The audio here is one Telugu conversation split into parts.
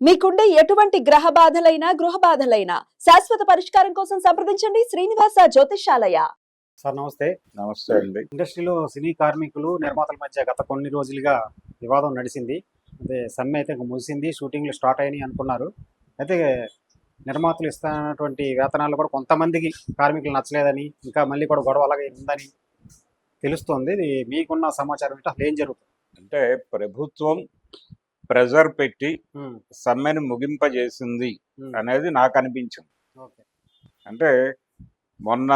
మీకుండే ఎటువంటి గ్రహ బాధలైనా గృహ బాధలైనా శాశ్వత పరిష్కారం కోసం సంప్రదించండి శ్రీనివాస జ్యోతిషాలయ. సార్ నమస్తే. నమస్తే అండి. ఇండస్ట్రీలో సినీ కార్మికులు నిర్మాతల మధ్య గత కొన్ని రోజులుగా వివాదం నడిచింది. అదే సమ్మె అయితే ముగిసింది, షూటింగ్లు స్టార్ట్ అయినాయి అనుకున్నారు. అయితే నిర్మాతలు ఇస్తున్నటువంటి వేతనాలు కూడా కొంతమందికి కార్మికులు నచ్చలేదని, ఇంకా మళ్ళీ కూడా గొడవ అలాగే ఉందని తెలుస్తోంది. ఇది మీకున్న సమాచారం ఏంటి, అసలు ఏం జరుగుతుంది? అంటే ప్రభుత్వం ప్రెజర్ పెట్టి సమ్మెను ముగింపజేసింది అనేది నాకు అనిపించింది. ఓకే. అంటే మొన్న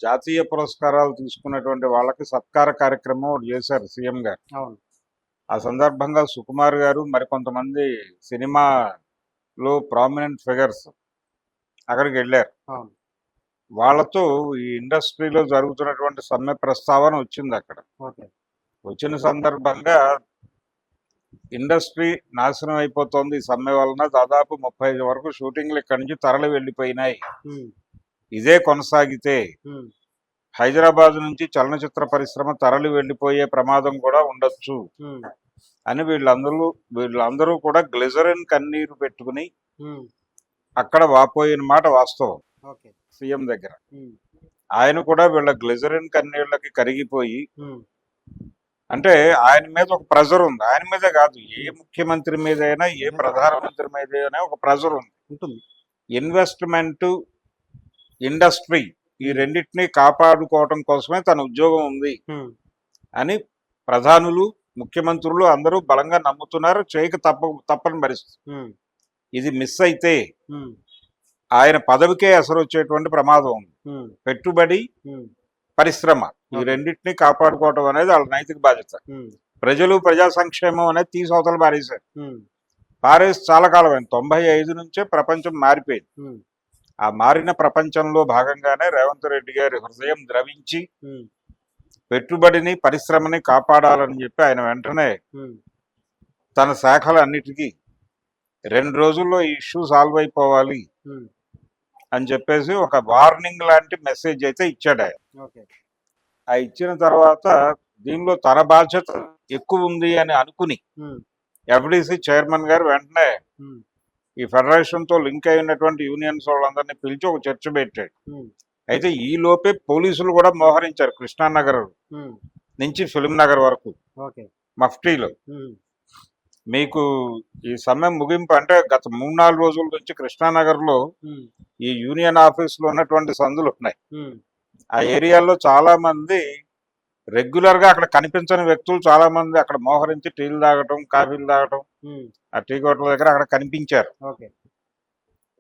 జాతీయ పురస్కారాలు తీసుకున్నటువంటి వాళ్ళకి సత్కార కార్యక్రమం ఒకటి చేశారు సీఎం గారు. అవును. ఆ సందర్భంగా సుకుమార్ గారు మరికొంతమంది సినిమాలో ప్రామినెంట్ ఫిగర్స్ అక్కడికి వెళ్ళారు. అవును. వాళ్ళతో ఈ ఇండస్ట్రీలో జరుగుతున్నటువంటి సమ్మె ప్రస్తావన వచ్చింది అక్కడ. ఓకే. వచ్చిన సందర్భంగా ఇండస్ట్రీ నాశనం అయిపోతుంది ఈ సమ్మె వలన, దాదాపు 35 వరకు షూటింగ్లు ఇక్కడి నుంచి తరలి వెళ్ళిపోయినాయి, ఇదే కొనసాగితే హైదరాబాద్ నుంచి చలనచిత్ర పరిశ్రమ తరలి వెళ్ళిపోయే ప్రమాదం కూడా ఉండొచ్చు అని వీళ్ళందరూ కూడా గ్లిజరిన్ కన్నీరు పెట్టుకుని అక్కడ వాపోయిన మాట వాస్తవం. ఓకే. సీఎం దగ్గర ఆయన కూడా వీళ్ళ గ్లిజరిన్ కన్నీళ్ళకి కరిగిపోయి, అంటే ఆయన మీద ఒక ప్రెజర్ ఉంది. ఆయన మీదే కాదు, ఏ ముఖ్యమంత్రి మీద అయినా, ఏ ప్రధానమంత్రి మీద అయినా ఒక ప్రెజర్ ఉంటుంది. ఇన్వెస్ట్మెంట్, ఇండస్ట్రీ ఈ రెండింటినీ కాపాడుకోవటం కోసమే తన ఉద్యోగం ఉంది అని ప్రధానులు, ముఖ్యమంత్రులు అందరూ బలంగా నమ్ముతున్నారు. చేయక తప్పని పరిస్థితి. ఇది మిస్ అయితే ఆయన పదవికే అసలు వచ్చేటువంటి ప్రమాదం ఉంది. పెట్టుబడి, పరిశ్రమ ఈ రెండింటినీ కాపాడుకోవటం అనేది వాళ్ళ నైతిక బాధ్యత. ప్రజలు, ప్రజా సంక్షేమం అనేది తీసి అవతల పారేసి చాలా కాలం అయింది. 95 నుంచే ప్రపంచం మారిపోయింది. ఆ మారిన ప్రపంచంలో భాగంగానే రేవంత్ రెడ్డి గారి హృదయం ద్రవించి పెట్టుబడిని, పరిశ్రమని కాపాడాలని చెప్పి ఆయన వెంటనే తన శాఖలన్నిటికీ 2 రోజుల్లో ఈ ఇష్యూ సాల్వ్ అయిపోవాలి అని చెప్పేసి ఒక వార్నింగ్ లాంటి మెసేజ్ అయితే ఇచ్చాడు ఆయన. ఆ ఇచ్చిన తర్వాత దీనిలో తన బాధ్యత ఎక్కువ ఉంది అని అనుకుని ఎఫ్డిసి చైర్మన్ గారు వెంటనే ఈ ఫెడరేషన్ తో లింక్ అయినటువంటి యూనియన్స్ వాళ్ళందరినీ పిలిచి ఒక చర్చ పెట్టాడు. అయితే ఈ లోపే పోలీసులు కూడా మోహరించారు. కృష్ణానగర్ నుంచి ఫిల్మ్ నగర్ వరకు మఫ్టీలో. మీకు ఈ సమ్మె ముగింపు అంటే గత 3-4 రోజుల నుంచి కృష్ణానగర్ లో ఈ యూనియన్ ఆఫీస్ లో ఉన్నటువంటి సందులు ఉన్నాయి. ఆ ఏరియాలో చాలా మంది రెగ్యులర్ గా అక్కడ కనిపించని వ్యక్తులు చాలా మంది అక్కడ మోహరించి టీలు తాగటం, కాఫీలు తాగటం, ఆ టీ కోట్ల దగ్గర అక్కడ కనిపించారు.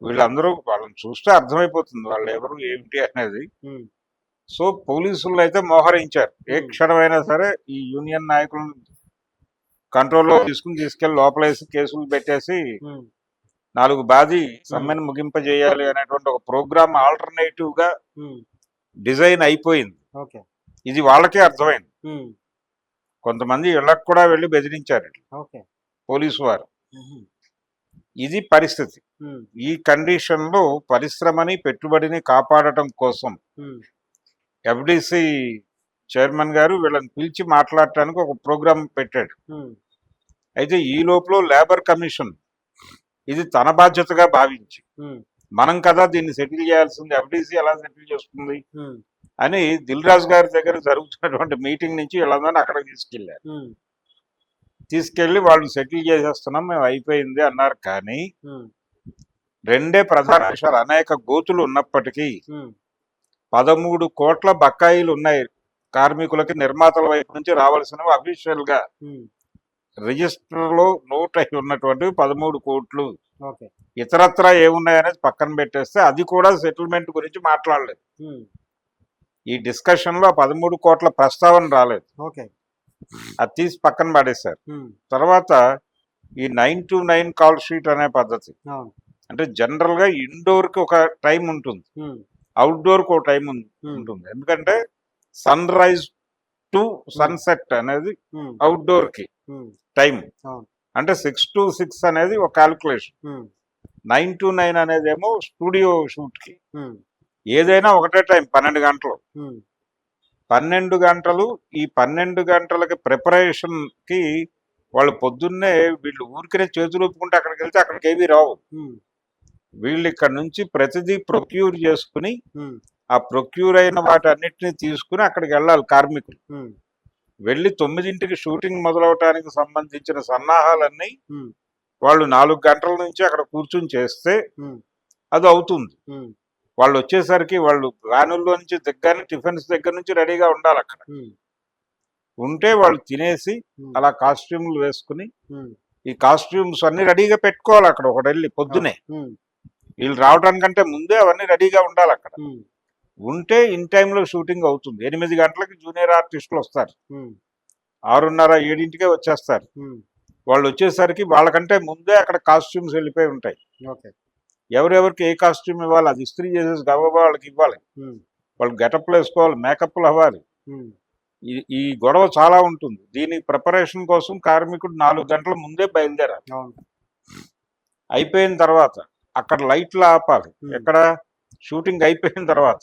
వీళ్ళందరూ వాళ్ళని చూస్తే అర్థమైపోతుంది వాళ్ళు ఎవరు ఏమిటి అనేది. సో పోలీసులు అయితే మోహరించారు. ఏ క్షణమైనా సరే ఈ యూనియన్ నాయకులను కంట్రోల్లో తీసుకెళ్లి లోపలేసి కేసులు పెట్టేసి 4 బాది సమ్మెను ముగింపజేయాలి అనేటువంటి ఒక ప్రోగ్రామ్ ఆల్టర్నేటివ్ గా డిజైన్ అయిపోయింది. ఇది వాళ్ళకే అర్థమైంది. కొంతమంది ఇళ్లకు కూడా వెళ్ళి బెదిరించారు పోలీసు వారు. ఇది పరిస్థితి. ఈ కండిషన్ లో పరిశ్రమని, పెట్టుబడిని కాపాడటం కోసం ఎఫ్డిసి చైర్మన్ గారు వీళ్ళని పిలిచి మాట్లాడటానికి ఒక ప్రోగ్రాం పెట్టాడు. అయితే ఈ లోపల లేబర్ కమిషన్ ఇది తన బాధ్యతగా భావించి, మనం కదా దీన్ని సెటిల్ చేయాల్సింది, ఎఫ్డిసి ఎలా సెటిల్ చేస్తుంది అని దిల్ రాజు గారి దగ్గర జరుగుతున్నటువంటి మీటింగ్ నుంచి వీళ్ళందరినీ అక్కడికి తీసుకెళ్లి వాళ్ళు సెటిల్ చేసేస్తున్నాం, మేము అయిపోయింది అన్నారు. కానీ 2 ప్రధాన విషయాలు, అనేక గోతులు ఉన్నప్పటికీ 13 కోట్ల బకాయిలు ఉన్నాయి కార్మికులకి నిర్మాతల వైపు నుంచి రావాల్సినవి. అఫీషియల్ గా రిజిస్టర్ లో నోట్ అయి ఉన్నటువంటి 13 కోట్లు. ఇతరత్రా ఏమున్నాయనేది పక్కన పెట్టేస్తే అది కూడా సెటిల్మెంట్ గురించి మాట్లాడలేదు. ఈ డిస్కషన్ లో 13 కోట్ల ప్రస్తావన రాలేదు. అది తీసి పక్కన పడేశారు. తర్వాత ఈ 9 to 9 కాల్ షీట్ అనే పద్ధతి, అంటే జనరల్ గా ఇండోర్ కి ఒక టైం ఉంటుంది, అవుట్డోర్ కి ఒక టైం ఉంటుంది. ఎందుకంటే సన్ రైజ్ టు సన్సెట్ అనేది అవుట్డోర్ కి టైం, అంటే 6 to 6 అనేది ఒక క్యాల్కులేషన్. 9 to 9 అనేది ఏమో స్టూడియో షూట్ కి. ఏదైనా ఒకటే టైం 12 గంటలు. 12 గంటలు. ఈ 12 గంటలకి ప్రిపరేషన్ కి వాళ్ళు పొద్దున్నే వీళ్ళు ఊరికనే చేతులు ఒప్పుకుంటే అక్కడికి వెళ్తే అక్కడికి ఏమీ రావు. వీళ్ళు ఇక్కడ నుంచి ప్రతిదీ ప్రొక్యూర్ చేసుకుని ఆ ప్రొక్యూర్ అయిన వాటన్నిటిని తీసుకుని అక్కడికి వెళ్ళాలి కార్మికులు. వెళ్ళి 9ంటికి షూటింగ్ మొదలవటానికి సంబంధించిన సన్నాహాలన్నీ వాళ్ళు 4 గంటల నుంచి అక్కడ కూర్చుని చేస్తే అది అవుతుంది. వాళ్ళు వచ్చేసరికి వాళ్ళు వ్యానుల్లో నుంచి దిగ్గానే టిఫిన్స్ దగ్గర నుంచి రెడీగా ఉండాలి. అక్కడ ఉంటే వాళ్ళు తినేసి అలా కాస్ట్యూమ్లు వేసుకుని ఈ కాస్ట్యూమ్స్ అన్ని రెడీగా పెట్టుకోవాలి అక్కడ ఒకటి వెళ్ళి పొద్దునే. వీళ్ళు రావడానికంటే ముందే అవన్నీ రెడీగా ఉండాలి అక్కడ. ఉంటే ఇన్ టైంలో షూటింగ్ అవుతుంది. 8 గంటలకి జూనియర్ ఆర్టిస్టులు వస్తారు, 6:30, 7ంటికే వచ్చేస్తారు. వాళ్ళు వచ్చేసరికి వాళ్ళకంటే ముందే అక్కడ కాస్ట్యూమ్స్ వెళ్ళిపోయి ఉంటాయి. ఎవరెవరికి ఏ కాస్ట్యూమ్ ఇవ్వాలి అది ఇస్త్రీ చేసేసి గబగబా వాళ్ళకి ఇవ్వాలి. వాళ్ళు గెటప్లు వేసుకోవాలి, మేకప్లు అవ్వాలి. ఈ గొడవ చాలా ఉంటుంది. దీని ప్రిపరేషన్ కోసం కార్మికుడు 4 గంటల ముందే బయలుదేరాలి. అయిపోయిన తర్వాత అక్కడ లైట్లు ఆపాలి. ఎక్కడ షూటింగ్ అయిపోయిన తర్వాత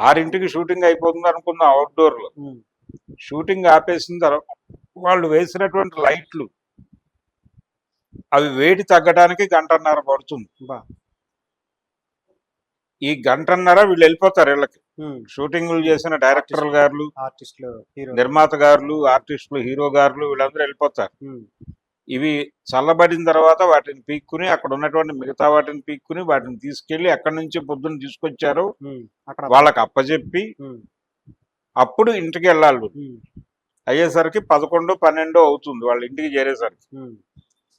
6ంటికి షూటింగ్ అయిపోతుంది అనుకున్నాం. అవుట్డోర్ లో షూటింగ్ ఆపేసిన తర్వాత వాళ్ళు వేసినటువంటి లైట్లు అవి వేడి తగ్గడానికి 1.5 గంట పడుతుంది. ఈ 1.5 గంట వీళ్ళు వెళ్ళిపోతారు ఇళ్ళకి. షూటింగ్లు చేసిన డైరెక్టర్ గారు, నిర్మాత గారు, ఆర్టిస్టులు, హీరో గారు వీళ్ళందరూ వెళ్ళిపోతారు. ఇవి చల్లబడిన తర్వాత వాటిని పీక్కుని అక్కడ ఉన్నటువంటి మిగతా వాటిని పీక్కుని వాటిని తీసుకెళ్లి ఎక్కడి నుంచి పొద్దున్న తీసుకొచ్చారో వాళ్ళకి అప్పచెప్పి అప్పుడు ఇంటికి వెళ్ళాలి. అయ్యేసరికి 11, 12 అవుతుంది వాళ్ళ ఇంటికి చేరేసరికి.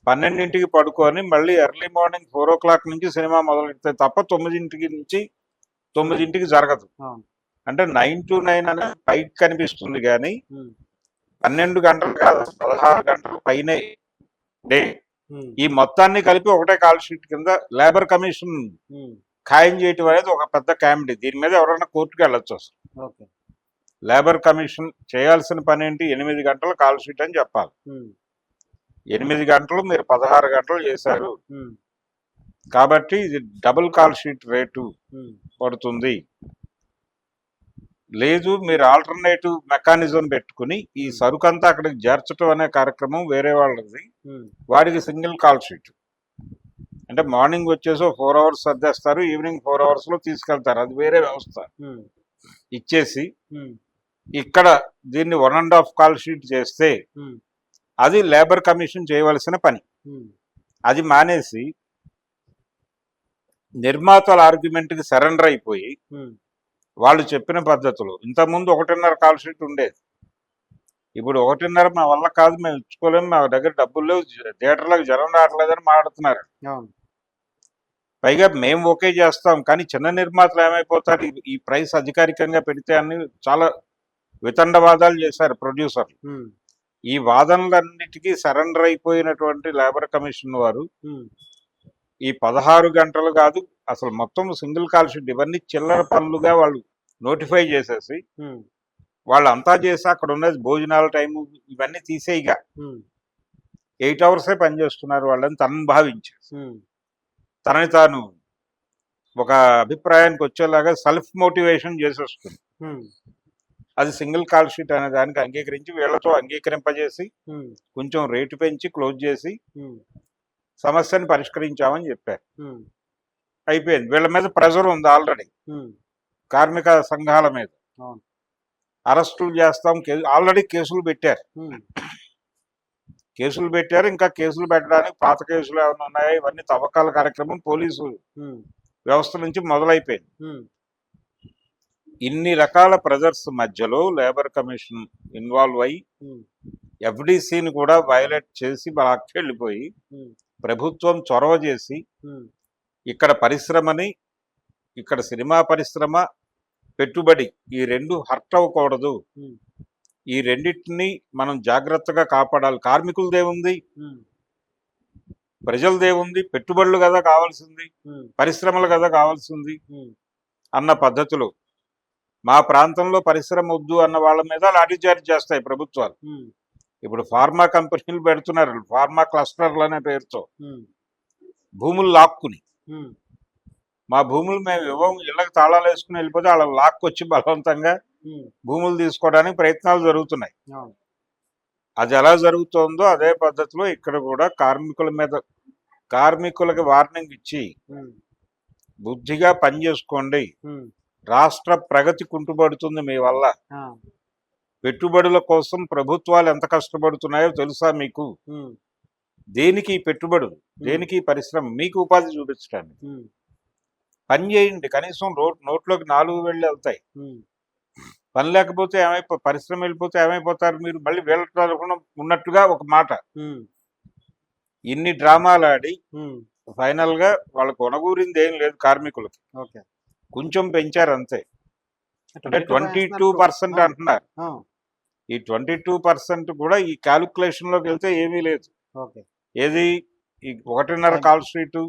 12ంటికి పడుకొని మళ్ళీ ఎర్లీ మార్నింగ్ 4 o'clock నుంచి సినిమా మొదలెడితే తప్ప 9ంటికి నుంచి 9ంటికి జరగదు. అంటే 9 to 9 అనేది పైకి కనిపిస్తుంది కానీ 12 గంటలు కాదు, 16 గంటలు పైనే డే. ఈ మొత్తాన్ని కలిపి ఒకటే కాల్ షీట్ కింద లేబర్ కమిషన్ ఖాయం చేయటం అనేది ఒక పెద్ద కామెడీ. దీని మీద ఎవరైనా కోర్టుకు వెళ్ళొచ్చు. అసలు లేబర్ కమిషన్ చేయాల్సిన పని ఏంటి? 8 గంటల కాల్ షీట్ అని చెప్పాలి. 8 గంటలు మీరు 16 గంటలు చేశారు కాబట్టి ఇది డబుల్ కాల్ షీట్ రేటు పడుతుంది. లేదు మీరు ఆల్టర్నేటివ్ మెకానిజం పెట్టుకుని ఈ సరుకంతా అక్కడికి చేర్చడం అనే కార్యక్రమం వేరే వాళ్ళది, వాడికి సింగిల్ కాల్ షీట్. అంటే మార్నింగ్ వచ్చేసి 4 hours సర్దేస్తారు, ఈవినింగ్ 4 hours లో తీసుకెళ్తారు. అది వేరే వ్యవస్థ. ఇచ్చేసి ఇక్కడ దీన్ని 1.5 కాల్ షీట్ చేస్తే అది లేబర్ కమిషన్ చేయవలసిన పని. అది మానేసి నిర్మాతల ఆర్గ్యుమెంట్కి సరెండర్ అయిపోయి వాళ్ళు చెప్పిన పద్ధతులు. ఇంతకుముందు 1.5 కాల్ షీట్ ఉండేది. ఇప్పుడు 1.5 మా వల్ల కాదు, మేము ఇచ్చుకోలేము, మా దగ్గర డబ్బులు లేవు, థియేటర్లకు జనం రావట్లేదని మాట్లాడుతున్నారు. పైగా మేము ఓకే చేస్తాం కానీ చిన్న నిర్మాతలు ఏమైపోతారు, ఈ ప్రైస్ అధికారికంగా పెడితే అని చాలా వితండవాదాలు చేశారు ప్రొడ్యూసర్లు. ఈ వాదనలన్నిటికీ సరెండర్ అయిపోయినటువంటి లేబర్ కమిషన్ వారు ఈ 16 గంటలు కాదు అసలు మొత్తం సింగిల్ కాల్ షీట్ ఇవన్నీ చిల్లర పనులుగా వాళ్ళు నోటిఫై చేసేసి వాళ్ళు అంతా చేసి అక్కడ ఉన్నది భోజనాల టైము ఇవన్నీ తీసేయిగా 8 hours పనిచేస్తున్నారు వాళ్ళని తనను భావించేసి తనని తాను ఒక అభిప్రాయానికి వచ్చేలాగా సెల్ఫ్ మోటివేషన్ చేసేస్తుంది. అది సింగిల్ కాల్ షీట్ అనే దానికి అంగీకరించి వీళ్ళతో అంగీకరింపజేసి కొంచెం రేటు పెంచి క్లోజ్ చేసి సమస్యను పరిష్కరించామని చెప్పారు. అయిపోయింది. వీళ్ళ మీద ప్రెజర్ ఉంది ఆల్రెడీ, కార్మిక సంఘాల మీద. అరెస్టులు చేస్తాం, ఆల్రెడీ కేసులు పెట్టారు. ఇంకా కేసులు పెట్టడానికి పాత కేసులు ఏమైనా ఉన్నాయా ఇవన్నీ తవ్వకాల కార్యక్రమం పోలీసు వ్యవస్థ నుంచి మొదలైపోయింది. ఇన్ని రకాల ప్రెజర్స్ మధ్యలో లేబర్ కమిషన్ ఇన్వాల్వ్ అయ్యి ఎఫ్డిసిని కూడా వైలేట్ చేసి వెళ్ళిపోయి ప్రభుత్వం చొరవ చేసి ఇక్కడ పరిశ్రమని, ఇక్కడ సినిమా పరిశ్రమ, పెట్టుబడి ఈ రెండు హర్ట్ అవ్వకూడదు, ఈ రెండింటిని మనం జాగ్రత్తగా కాపాడాలి. కార్మికులదేముంది, ప్రజలదేముంది, పెట్టుబడులు కదా కావాల్సింది, పరిశ్రమలు కదా కావాల్సింది అన్న పద్ధతిలో మా ప్రాంతంలో పరిశ్రమ వద్దు అన్న వాళ్ళ మీద లాఠీచార్జ్ చేస్తాయి ప్రభుత్వాలు. ఇప్పుడు ఫార్మా కంపెనీలు పెడుతున్నారు, ఫార్మా క్లస్టర్లు అనే పేరుతో భూములు లాక్కుని. మా భూములు మేము ఇవ్వం, ఇళ్ళకి తాళాలు వేసుకుని వెళ్ళిపోతే వాళ్ళ లాక్కొచ్చి బలవంతంగా భూములు తీసుకోవడానికి ప్రయత్నాలు జరుగుతున్నాయి. అది ఎలా జరుగుతోందో అదే పద్ధతిలో ఇక్కడ కూడా కార్మికులకి వార్నింగ్ ఇచ్చి బుద్ధిగా పని చేసుకోండి, రాష్ట్ర ప్రగతి కుంటుపడుతుంది మీ వల్ల, పెట్టుబడుల కోసం ప్రభుత్వాలు ఎంత కష్టపడుతున్నాయో తెలుసా మీకు, దేనికి ఈ పెట్టుబడులు, దేనికి ఈ పరిశ్రమ, మీకు ఉపాధి చూపించడానికి పని చేయండి, కనీసం నోట్లోకి 4 వేళ్ళు వెళ్తాయి. పని లేకపోతే పరిశ్రమ వెళ్ళిపోతే ఏమైపోతారు మీరు, మళ్ళీ వీళ్ళ ఉన్నట్టుగా ఒక మాట. ఇన్ని డ్రామాలు ఆడి ఫైనల్ గా వాళ్ళకు కొనగూరింది ఏం లేదు, కార్మికులకి కొంచెం పెంచారు అంతే. అంటే 22% అంటున్నారు. ఈ 22% కూడా ఈ క్యాలిక్యులేషన్ లోకి వెళ్తే ఏమీ లేదు. ఏది ఈ 1.5 కాల్ షీటు,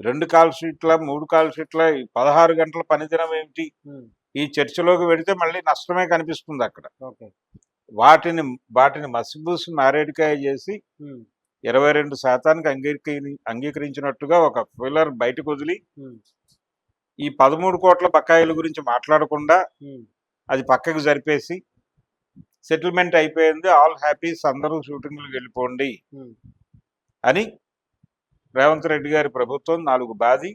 2 కాల్ షీట్ల, 3 కాల్ షీట్ల, 16 గంటల పనిదినం ఏమిటి, ఈ చర్చలోకి వెడితే మళ్ళీ నష్టమే కనిపిస్తుంది అక్కడ. వాటిని మసిబూసి మారేడికాయ చేసి 22% అంగీకరించినట్టుగా ఒక ఫిల్లర్ బయటకు వదిలి ఈ 13 కోట్ల బకాయిల గురించి మాట్లాడకుండా అది పక్కకు జరిపేసి సెటిల్మెంట్ అయిపోయింది, ఆల్ హ్యాపీస్, అందరూ షూటింగ్లకు వెళ్ళిపోండి అని రేవంత్ రెడ్డి గారి ప్రభుత్వం 4 బాది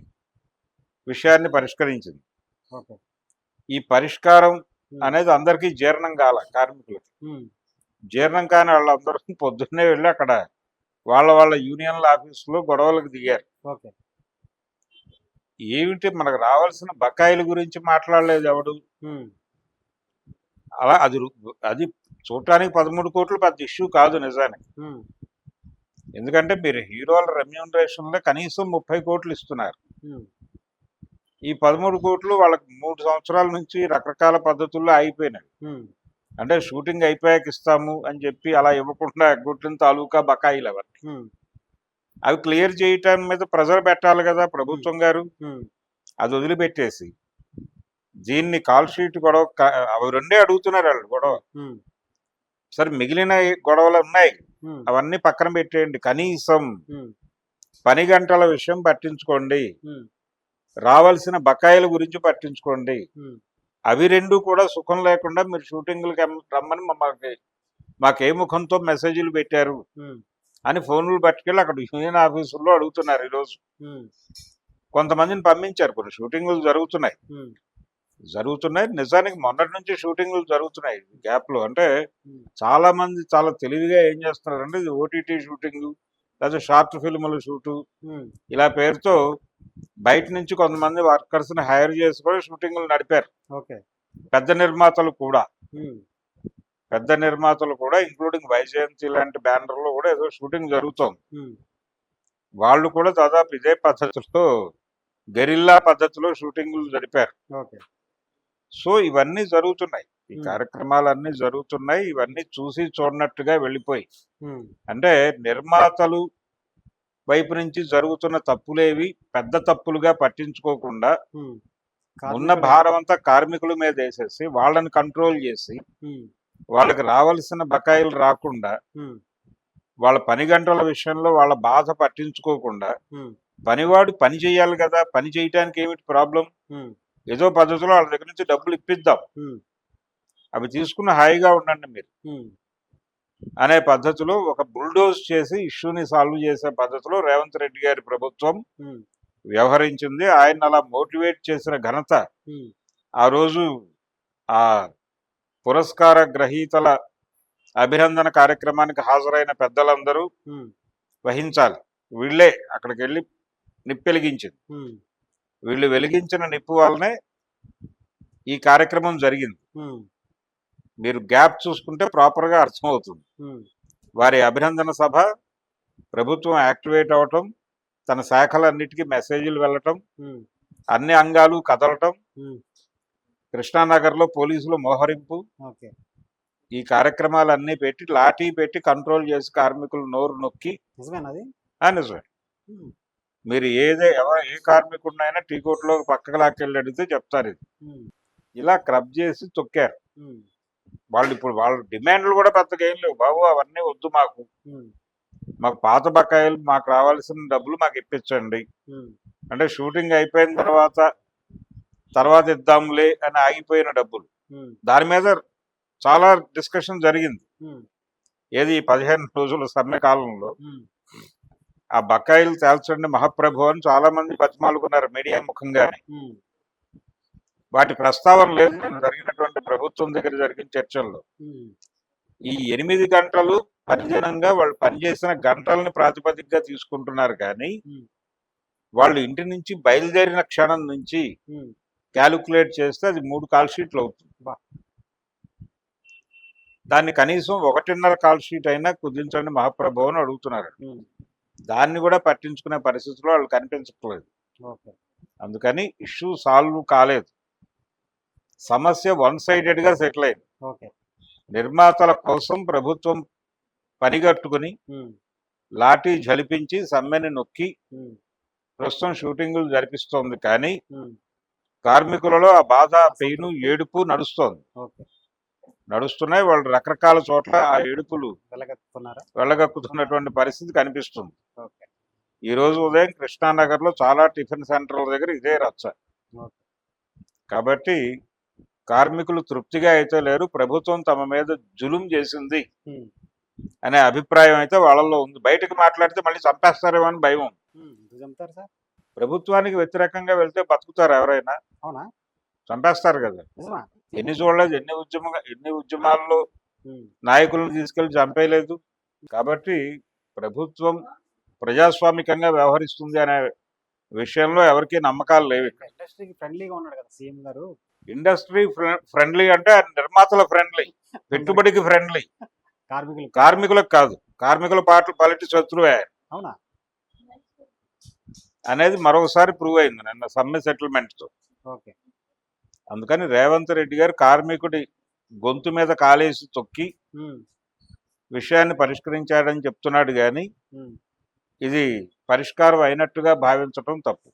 విషయాన్ని పరిష్కరించింది. ఈ పరిష్కారం అనేది అందరికీ జీర్ణం కాల, కార్మికులకి జీర్ణం కాని వాళ్ళందరూ పొద్దున్నే వెళ్ళి అక్కడ వాళ్ళ యూనియన్ల ఆఫీసులో గొడవలకు దిగారు. ఏమిటి మనకు రావాల్సిన బకాయిల గురించి మాట్లాడలేదు ఎవడు. అలా అది చూడటానికి 13 కోట్లు పెద్ద ఇష్యూ కాదు నిజానికి. ఎందుకంటే మీరు హీరోల రెమ్యూనరేషన్లో కనీసం 30 కోట్లు ఇస్తున్నారు. ఈ 13 కోట్లు వాళ్ళకి 3 సంవత్సరాల నుంచి రకరకాల పద్ధతుల్లో అయిపోయినాయి. అంటే షూటింగ్ అయిపోయాక ఇస్తాము అని చెప్పి అలా ఇవ్వకుండా ఎగ్గొట్టిన తాలూకా బకాయిలు అవన్నీ అవి క్లియర్ చేయటం మీద ప్రెజర్ పెట్టాలి కదా ప్రభుత్వం గారు. అది వదిలిపెట్టేసి దీన్ని కాల్ షీట్ గొడవ, అవి రెండే అడుగుతున్నారు వాళ్ళు గొడవ. సరే మిగిలిన గొడవలు ఉన్నాయి, అవన్నీ పక్కన పెట్టేయండి, కనీసం పని గంటల విషయం పట్టించుకోండి, రావాల్సిన బకాయిల గురించి పట్టించుకోండి. అవి రెండు కూడా సుఖం లేకుండా మీరు షూటింగ్లకి రమ్మని మాకే ముఖంతో మెసేజ్లు పెట్టారు అని ఫోన్లు పట్టుకెళ్ళి అక్కడ యూనియన్ ఆఫీసుల్లో అడుగుతున్నారు. ఈరోజు కొంతమందిని పంపించారు, కొన్ని షూటింగ్లు జరుగుతున్నాయి నిజానికి మొన్నటి నుంచి షూటింగ్లు జరుగుతున్నాయి గ్యాప్ లో. అంటే చాలా మంది చాలా తెలివిగా ఏం చేస్తున్నారంటే ఇది ఓటీటీ షూటింగ్ లేదా షార్ట్ ఫిల్ముల షూటు ఇలా పేరుతో బయట నుంచి కొంతమంది వర్కర్స్ ని హైర్ చేసి కూడా షూటింగ్లు నడిపారు. పెద్ద నిర్మాతలు కూడా ఇంక్లూడింగ్ వైజయంతి లాంటి బ్యానర్ లో కూడా ఏదో షూటింగ్ జరుగుతోంది. వాళ్ళు కూడా దాదాపు ఇదే పద్ధతిలో గెరిల్లా పద్ధతిలో షూటింగ్లు జరిపారు. సో ఇవన్నీ జరుగుతున్నాయి, ఈ కార్యక్రమాలన్నీ జరుగుతున్నాయి. ఇవన్నీ చూసి చూడనట్టుగా వెళ్ళిపోయి అంటే నిర్మాతలు వైపు నుంచి జరుగుతున్న తప్పులేవి పెద్ద తప్పులుగా పట్టించుకోకుండా ఉన్న భారం అంతా కార్మికుల మీద వేసేసి వాళ్ళని కంట్రోల్ చేసి వాళ్ళకి రావాల్సిన బకాయిలు రాకుండా వాళ్ళ పని గంటల విషయంలో వాళ్ళ బాధ పట్టించుకోకుండా పనివాడు పని చేయాలి కదా, పని చేయటానికి ఏమిటి ప్రాబ్లం, ఏదో పద్ధతిలో వాళ్ళ దగ్గర నుంచి డబ్బులు ఇప్పిద్దాం, అవి తీసుకున్న హాయిగా ఉండండి మీరు అనే పద్ధతిలో ఒక బుల్డోజ్ చేసి ఇష్యూని సాల్వ్ చేసే పద్ధతిలో రేవంత్ రెడ్డి గారి ప్రభుత్వం వ్యవహరించింది. ఆయన అలా మోటివేట్ చేసిన ఘనత ఆ రోజు ఆ పురస్కార గ్రహీతల అభినందన కార్యక్రమానికి హాజరైన పెద్దలందరూ వహించాలి. వీళ్ళే అక్కడికి వెళ్ళి నిప్పు వెలిగించింది. వీళ్ళు వెలిగించిన నిప్పు వల్లనే ఈ కార్యక్రమం జరిగింది. మీరు గ్యాప్ చూసుకుంటే ప్రాపర్ గా అర్థమవుతుంది. వారి అభినందన సభ, ప్రభుత్వం యాక్టివేట్ అవటం, తన శాఖలన్నిటికీ మెసేజ్లు వెళ్ళటం, అన్ని అంగాలు కదలటం, కృష్ణానగర్ లో పోలీసులు మోహరింపు, ఈ కార్యక్రమాలన్నీ పెట్టి లాఠీ పెట్టి కంట్రోల్ చేసి కార్మికులు నోరు నొక్కి నిజమే. మీరు ఏ కార్మికుడినైనా టీ కోర్టులో పక్కకు లాక్కెళ్ళి అడిగితే చెప్తారు ఇది. ఇలా క్రబ్ చేసి తొక్కారు వాళ్ళు. ఇప్పుడు వాళ్ళ డిమాండ్లు కూడా పెద్దగా ఏం లేవు బాబు, అవన్నీ వద్దు, మాకు పాత బకాయిలు, మాకు రావాల్సిన డబ్బులు మాకు ఇప్పించండి అంటే షూటింగ్ అయిపోయిన తర్వాత ఇద్దాంలే అని ఆగిపోయిన డబ్బులు, దాని మీద చాలా డిస్కషన్ జరిగింది. ఏది 15 రోజుల సమ్మె కాలంలో ఉమ్, ఆ బకాయిలు తేల్చండి మహాప్రభు అని చాలా మంది బతిమాలుకున్నారు మీడియా ముఖంగానే. ఉమ్, వాటి ప్రస్తావన లేదు జరిగినటువంటి ప్రభుత్వం దగ్గర జరిగిన చర్చల్లో. ఉమ్, ఈ 8 గంటలు పనిదినంగా వాళ్ళు పనిచేసిన గంటల్ని ప్రాతిపదికగా తీసుకుంటున్నారు కానీ ఉమ్, వాళ్ళు ఇంటి నుంచి బయలుదేరిన క్షణం నుంచి ఉమ్. క్యాలిక్యులేట్ చేస్తే అది 3 కాల్ షీట్లు అవుతుంది. బా. దాన్ని కనీసం 1.5 కాల్ షీట్ అయినా కుదించండి మహాప్రభు అని అడుగుతున్నారు. ఉమ్, దాన్ని కూడా పట్టించుకునే పరిస్థితిలో వాళ్ళు కనిపించట్లేదు. ఓకే. అందుకని ఇష్యూ సాల్వ్ కాలేదు. సమస్య 1 గా సెటిల్ అయింది. ఓకే. నిర్మాతల కోసం ప్రభుత్వం పనిగట్టుకుని ఉమ్, లాఠీ జలిపించి సమ్మెని నొక్కి ఉమ్, ప్రస్తుతం షూటింగులు జరిపిస్తోంది. కానీ ఉమ్, కార్మికులలో ఆ బాధ, పెయిన్, ఏడుపు నడుస్తోంది. ఓకే. నడుస్తున్నాయి. వాళ్ళు రకరకాల చోట్ల ఆ ఏడుపులు వెళ్ళగక్కుతున్నారా? వెళ్ళగక్కుతున్నటువంటి పరిస్థితి కనిపిస్తుంది. ఓకే. ఈ రోజు ఉదయం కృష్ణానగర్లో చాలా టిఫిన్ సెంటర్ల దగ్గర ఇదే రచ్చ. ఓకే. కాబట్టి కార్మికులు తృప్తిగా అయితే లేరు. ప్రభుత్వం తమ మీద జులుం చేసింది ఉమ్, అనే అభిప్రాయం అయితే వాళ్ళల్లో ఉంది. బయటకు మాట్లాడితే మళ్ళీ చంపేస్తారేమో అని భయం ఉంది. ఎందుకు చంపుతారు సార్? ప్రభుత్వానికి వ్యతిరేకంగా వెళ్తే బతుకుతారు ఎవరైనా? అవునా? చంపేస్తారు కదా. నిజమా? ఎన్ని చూడలేదు, ఎన్ని ఉద్యమాల్లో ఉమ్, నాయకులను తీసుకెళ్లి చంపేయలేదు. కాబట్టి ప్రభుత్వం ప్రజాస్వామికంగా వ్యవహరిస్తుంది అనే విషయంలో ఎవరికీ నమ్మకాలు లేవు. ఇక్కడ ఇండస్ట్రీకి ఫ్రెండ్లీగా ఉన్నాడు కదా సీఎం గారు. ఇండస్ట్రీ ఫ్రెండ్లీ అంటే నిర్మాతల ఫ్రెండ్లీ, పెట్టుబడికి ఫ్రెండ్లీ, కార్మికులు. కార్మికులకు కాదు. కార్మికుల పాలిటి శత్రువే అవునా? అనేది మరొకసారి ప్రూవ్ అయింది నిన్న సమ్మె సెటిల్మెంట్ తో. ఓకే. అందుకని రేవంత్ రెడ్డి గారు కార్మికుడి గొంతు మీద కాలేసి తొక్కి ఉమ్, విషయాన్ని పరిష్కరించాడని చెప్తున్నాడు. కానీ ఉమ్. ఇది పరిష్కారం అయినట్టుగా భావించడం తప్పు.